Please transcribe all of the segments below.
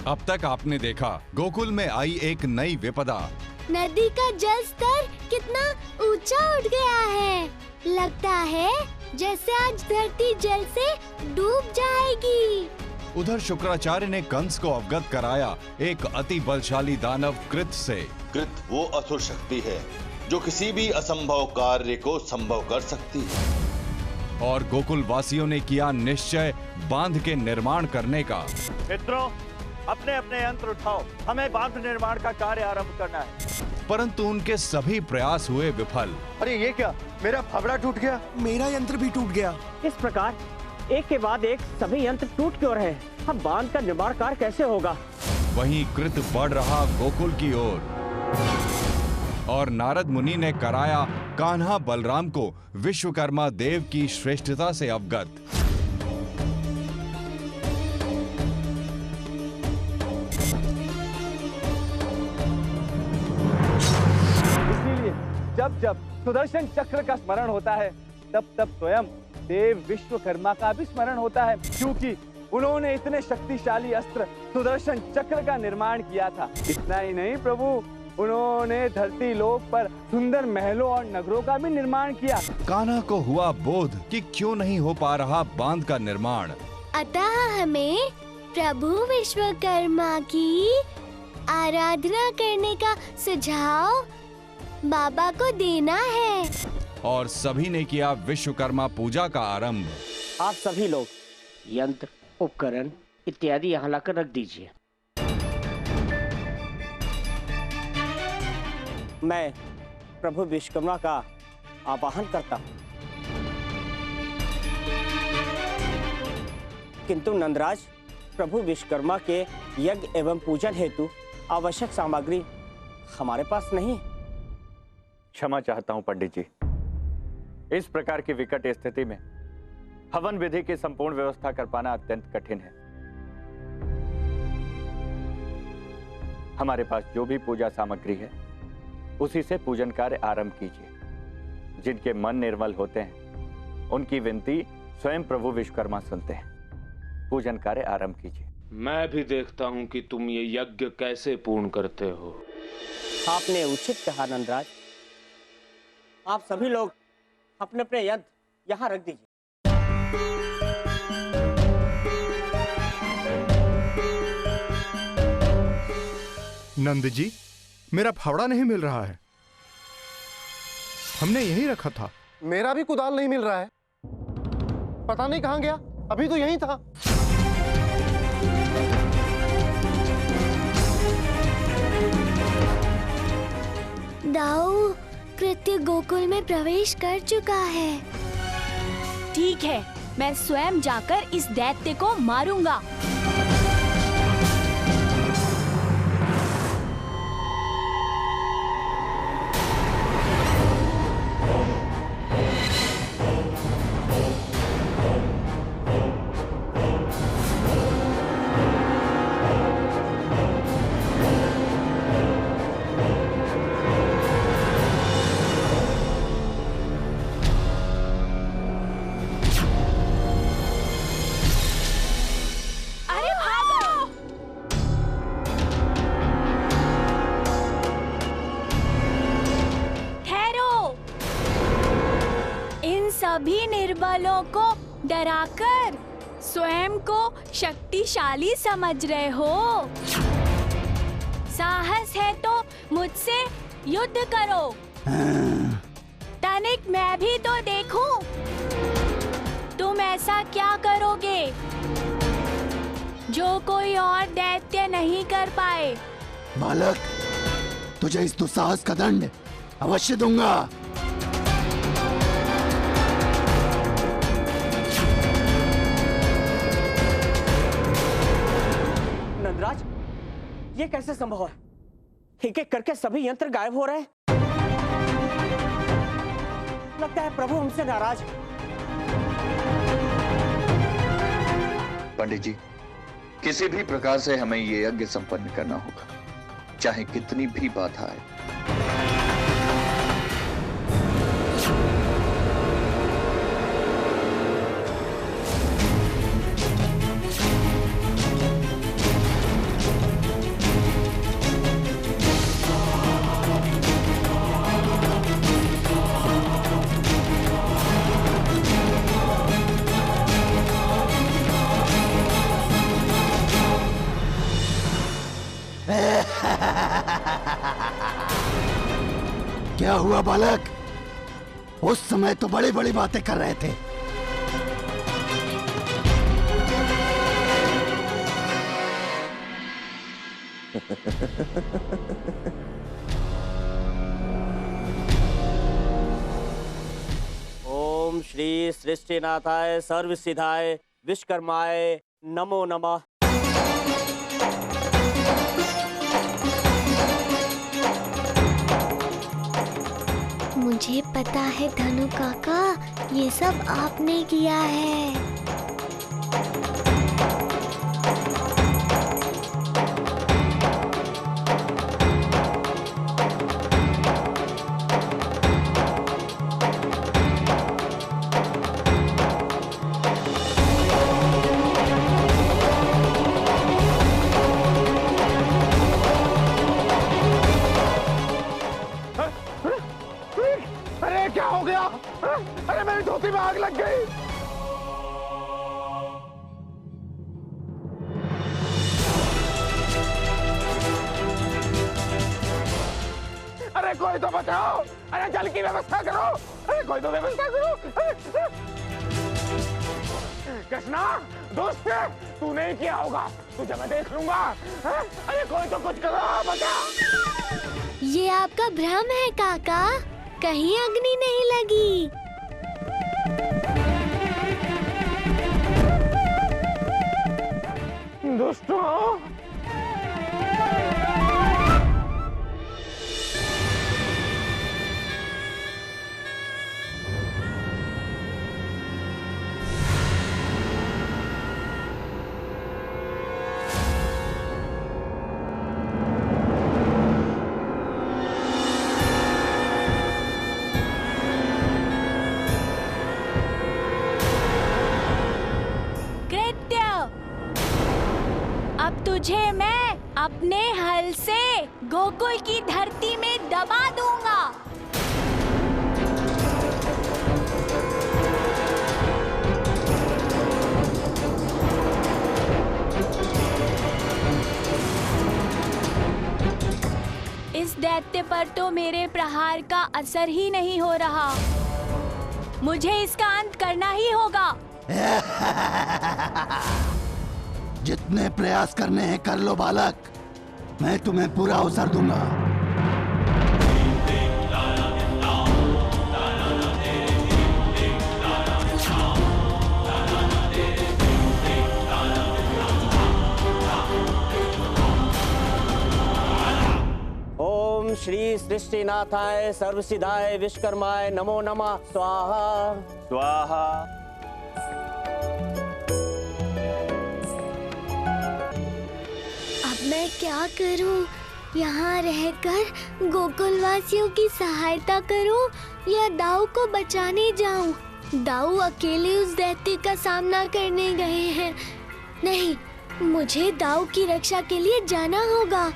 अब तक आपने देखा गोकुल में आई एक नई विपदा। नदी का जल स्तर कितना ऊंचा उठ गया है। लगता है जैसे आज धरती जल से डूब जाएगी। उधर शुक्राचार्य ने कंस को अवगत कराया एक अति बलशाली दानव कृत से। कृत वो असुर शक्ति है जो किसी भी असंभव कार्य को संभव कर सकती है। और गोकुल वासियों ने किया निश्चय बांध के निर्माण करने का। मित्रों, अपने अपने यंत्र उठाओ, हमें बांध निर्माण का कार्य आरंभ करना है। परंतु उनके सभी प्रयास हुए विफल। अरे ये क्या, मेरा फावड़ा टूट गया। मेरा यंत्र भी टूट गया। इस प्रकार एक के बाद एक सभी यंत्र टूट क्यों रहे? अब बांध का निर्माण कार्य कैसे होगा? वहीं कृत बढ़ रहा गोकुल की ओर और नारद मुनि ने कराया कान्हा बलराम को विश्वकर्मा देव की श्रेष्ठता से अवगत। इसीलिए जब जब सुदर्शन चक्र का स्मरण होता है तब तब स्वयं देव विश्वकर्मा का भी स्मरण होता है, क्योंकि उन्होंने इतने शक्तिशाली अस्त्र सुदर्शन चक्र का निर्माण किया था। इतना ही नहीं प्रभु, उन्होंने धरती लोक पर सुंदर महलों और नगरों का भी निर्माण किया। कान्हा को हुआ बोध कि क्यों नहीं हो पा रहा बांध का निर्माण। अतः हमें प्रभु विश्वकर्मा की आराधना करने का सुझाव बाबा को देना है। और सभी ने किया विश्वकर्मा पूजा का आरंभ। आप सभी लोग यंत्र, उपकरण इत्यादि यहाँ लाकर रख दीजिए। मैं प्रभु विश्वकर्मा का आवाहन करता हूँ। किंतु नंदराज, प्रभु विश्वकर्मा के यज्ञ एवं पूजन हेतु आवश्यक सामग्री हमारे पास नहीं। क्षमा चाहता हूँ पंडित जी, इस प्रकार की विकट स्थिति में हवन विधि की संपूर्ण व्यवस्था कर पाना अत्यंत कठिन है। हमारे पास जो भी पूजा सामग्री है उसी से पूजन कार्य आरंभ कीजिए। जिनके मन निर्मल होते हैं उनकी विनती स्वयं प्रभु विश्वकर्मा सुनते हैं। पूजन कार्य आरंभ कीजिए। मैं भी देखता हूं कि तुम ये यज्ञ कैसे पूर्ण करते हो। आपने उचित कहा नंदराज। आप सभी लोग अपने अपने यंत्र यहाँ रख दीजिए। नंद जी, मेरा फावड़ा नहीं मिल रहा है। हमने यहीं रखा था। मेरा भी कुदाल नहीं मिल रहा है, पता नहीं कहां गया। अभी तो यहीं था। दाऊ, कृत्य गोकुल में प्रवेश कर चुका है। ठीक है, मैं स्वयं जाकर इस दैत्य को मारूंगा। सभी निर्बलों को डराकर स्वयं को शक्तिशाली समझ रहे हो। साहस है तो मुझसे युद्ध करो। तनिक मैं भी तो देखूं, तुम ऐसा क्या करोगे जो कोई और दैत्य नहीं कर पाए। बालक, तुझे इस दुस्साहस का दंड अवश्य दूंगा। नंदराज, ये कैसे संभव है? एक एक करके सभी यंत्र गायब हो रहे हैं। लगता है प्रभु हमसे नाराज है। पंडित जी, किसी भी प्रकार से हमें ये यज्ञ संपन्न करना होगा, चाहे कितनी भी बाधा आए। क्या हुआ बालक? उस समय तो बड़ी बड़ी बातें कर रहे थे। ओम श्री सृष्टिनाथाय सर्वसिद्धाय विश्वकर्माय नमो नमः। मुझे पता है धनु काका, ये सब आपने किया है। अरे क्या हो गया? अरे मेरी धोती में आग लग गई। अरे कोई तो बचाओ, अरे जल की व्यवस्था करो, अरे कोई तो व्यवस्था करो। कृष्णा दुष्ट, तू नहीं किया होगा, तुझे मैं देख लूंगा। अरे कोई तो कुछ करो, बचा। ये आपका भ्रम है काका, कहीं अग्नि नहीं लगी। दुष्टों, अब तुझे मैं अपने हल से गोकुल की धरती में दबा दूंगा। इस दैत्य पर तो मेरे प्रहार का असर ही नहीं हो रहा। मुझे इसका अंत करना ही होगा। जितने प्रयास करने हैं कर लो बालक, मैं तुम्हें पूरा अवसर दूंगा। ओम श्री सृष्टिनाथाय सर्वसिद्धाय विश्वकर्माय नमो नमः। स्वाहा स्वाहा। मैं क्या करूं? यहाँ रहकर गोकुलवासियों की सहायता करूं या दाऊ को बचाने जाऊं? दाऊ अकेले उस दैत्य का सामना करने गए हैं। नहीं, मुझे दाऊ की रक्षा के लिए जाना होगा।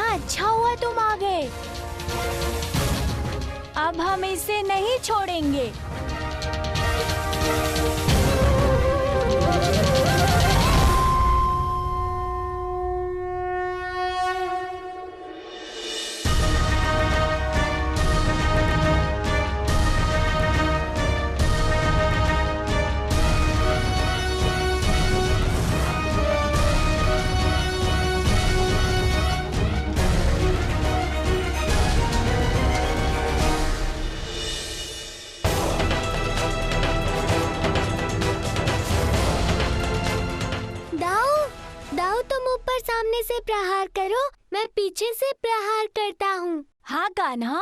अच्छा हुआ तुम आ गए। अब हम इसे नहीं छोड़ेंगे। पीछे से प्रहार करता हूँ। हाँ कान्हा,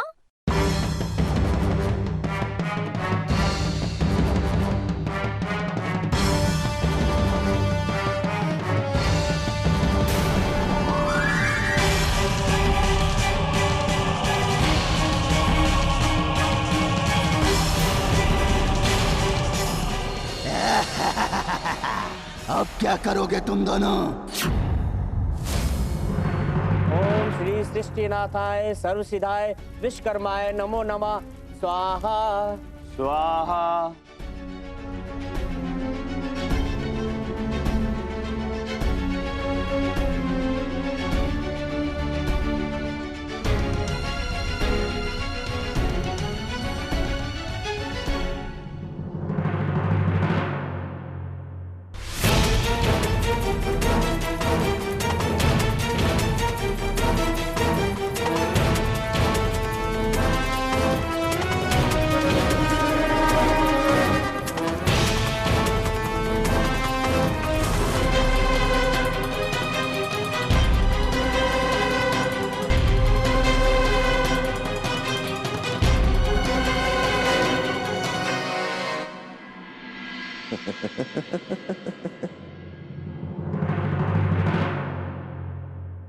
अब क्या करोगे तुम दोनों? ओम श्री सृष्टिनाथाय सर्वसिद्धाय विश्वकर्माय नमो नमः। स्वाहा स्वाहा।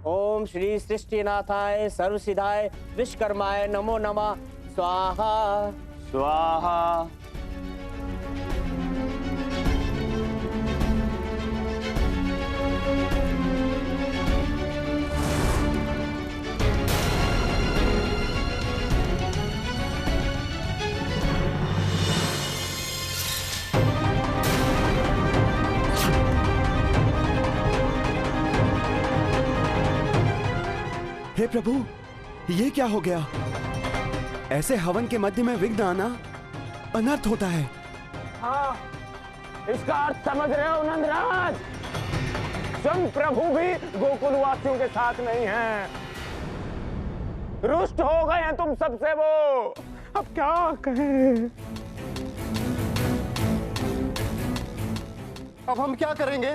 ओम श्री सृष्टिनाथाय सर्वसिद्धाय विश्वकर्माय नमो नमः। स्वाहा स्वाहा। हे प्रभु, ये क्या हो गया? ऐसे हवन के मध्य में विघ्न आना अनर्थ होता है। हाँ, इसका अर्थ समझ रहे हो नंदराज? स्वयं प्रभु भी गोकुलवासियों के साथ नहीं हैं। रुष्ट हो गए हैं तुम सबसे वो। अब क्या कहें? अब हम क्या करेंगे?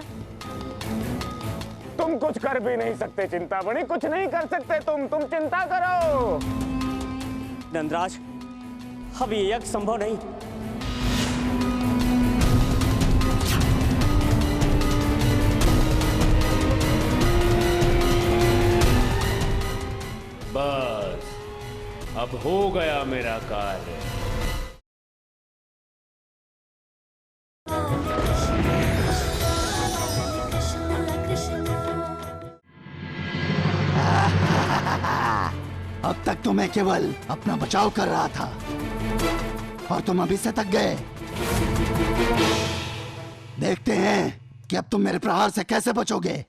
तुम कुछ कर भी नहीं सकते चिंतामणि, कुछ नहीं कर सकते तुम चिंता करो। नंदराज, अब ये यज्ञ संभव नहीं। बस अब हो गया मेरा कार्य। अब तक तो मैं केवल अपना बचाव कर रहा था और तुम अभी से थक गए। देखते हैं कि अब तुम मेरे प्रहार से कैसे बचोगे।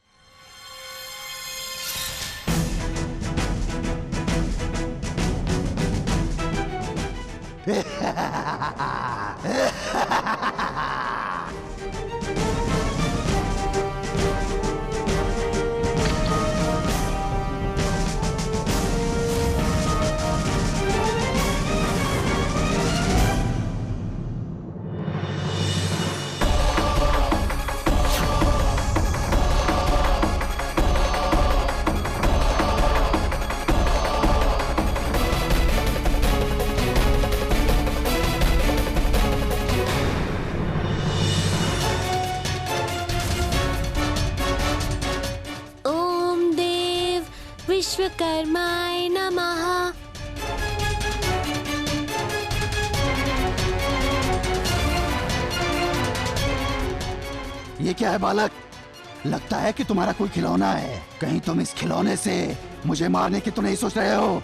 विश्वकर्माय नमः। ये क्या है बालक? लगता है कि तुम्हारा कोई खिलौना है। कहीं तुम इस खिलौने से मुझे मारने की तो नहीं सोच रहे हो?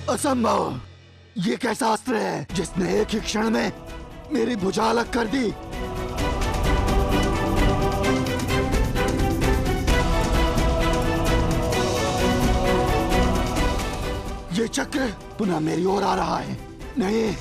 असंभव! ये कैसा अस्त्र है जिसने एक ही क्षण में मेरी भुजा अलग कर दी? ये चक्र पुनः मेरी ओर आ रहा है। नहीं,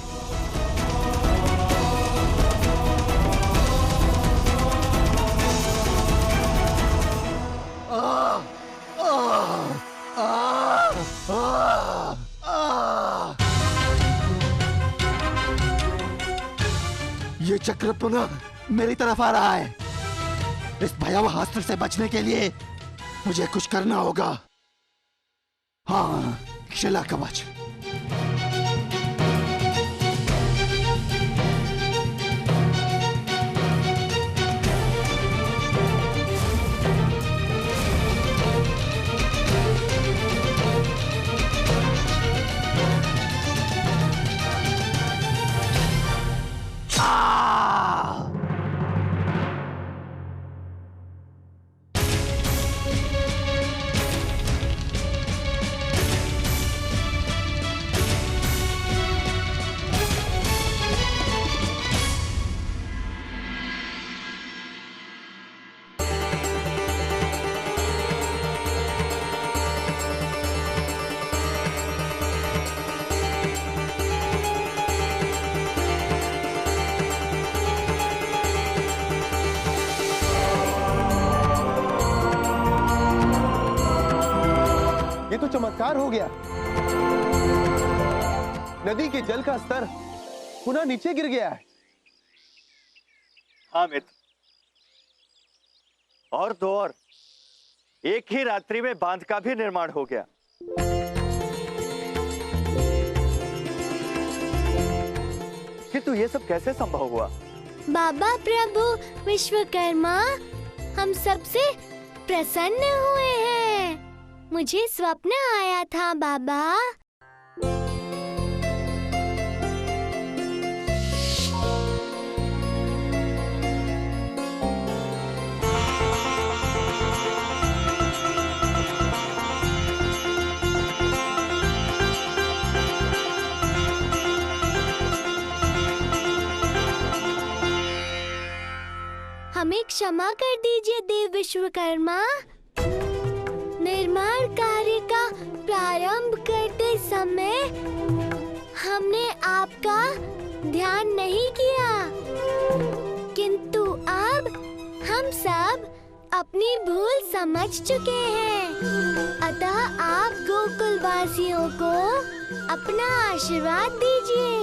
चक्र पुनः मेरी तरफ आ रहा है। इस भयावह अस्त्र से बचने के लिए मुझे कुछ करना होगा। हाँ, शिला कवच। तो चमत्कार हो गया। नदी के जल का स्तर पुनः नीचे गिर गया है। हाँ मित्र, और दो और एक ही रात्रि में बांध का भी निर्माण हो गया। किंतु ये सब कैसे संभव हुआ? बाबा प्रभु विश्वकर्मा हम सबसे प्रसन्न हुए हैं। मुझे स्वप्न आया था बाबा। हमें क्षमा कर दीजिए देव विश्वकर्मा। निर्माण कार्य का प्रारंभ करते समय हमने आपका ध्यान नहीं किया, किंतु अब हम सब अपनी भूल समझ चुके हैं। अतः आप गोकुल वासियों को अपना आशीर्वाद दीजिए,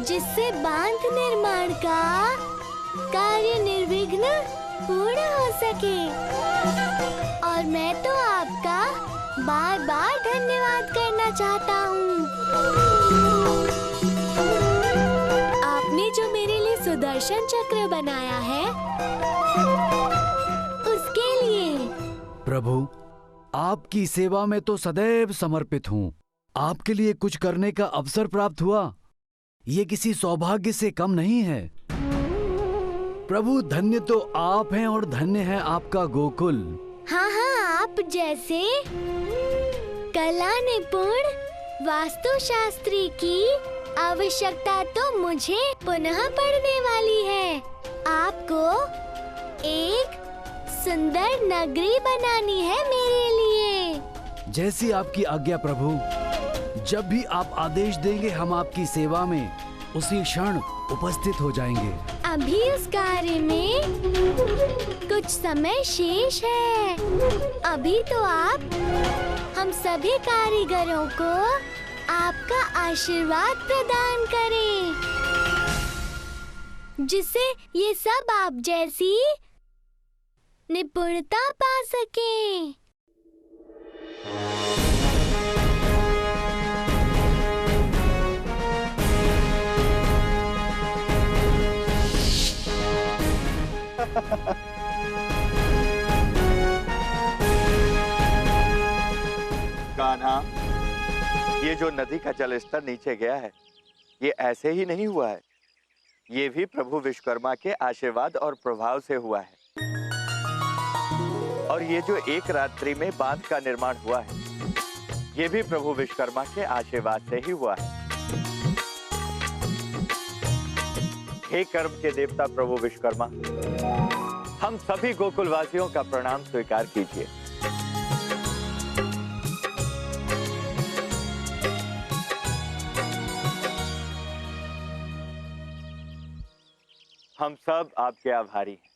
जिससे बांध निर्माण का कार्य निर्विघ्न पूर्ण हो सके। और मैं तो आपका बार बार धन्यवाद करना चाहता हूँ। आपने जो मेरे लिए सुदर्शन चक्र बनाया है, उसके लिए। प्रभु, आपकी सेवा में तो सदैव समर्पित हूँ। आपके लिए कुछ करने का अवसर प्राप्त हुआ, ये किसी सौभाग्य से कम नहीं है। प्रभु, धन्य तो आप हैं और धन्य है आपका गोकुल। हाँ हाँ, आप जैसे कला निपुण वास्तुशास्त्री की आवश्यकता तो मुझे पुनः पड़ने वाली है। आपको एक सुंदर नगरी बनानी है मेरे लिए। जैसी आपकी आज्ञा प्रभु। जब भी आप आदेश देंगे हम आपकी सेवा में उसी क्षण उपस्थित हो जाएंगे। अभी उस कार्य में कुछ समय शेष है। अभी तो आप हम सभी कारीगरों को आपका आशीर्वाद प्रदान करें, जिससे ये सब आप जैसी निपुणता पा सकें। कान्हा, ये जो नदी का जल स्तर नीचे गया है, ये ऐसे ही नहीं हुआ है। ये भी प्रभु विश्वकर्मा के आशीर्वाद और प्रभाव से हुआ है। और ये जो एक रात्रि में बांध का निर्माण हुआ है, ये भी प्रभु विश्वकर्मा के आशीर्वाद से ही हुआ है। हे कर्म के देवता प्रभु विश्वकर्मा, हम सभी गोकुल वासियों का प्रणाम स्वीकार कीजिए। हम सब आपके आभारी हैं।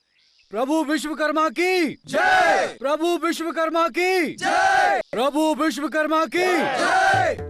प्रभु विश्वकर्मा की जय। प्रभु विश्वकर्मा की जय। प्रभु विश्वकर्मा की जय।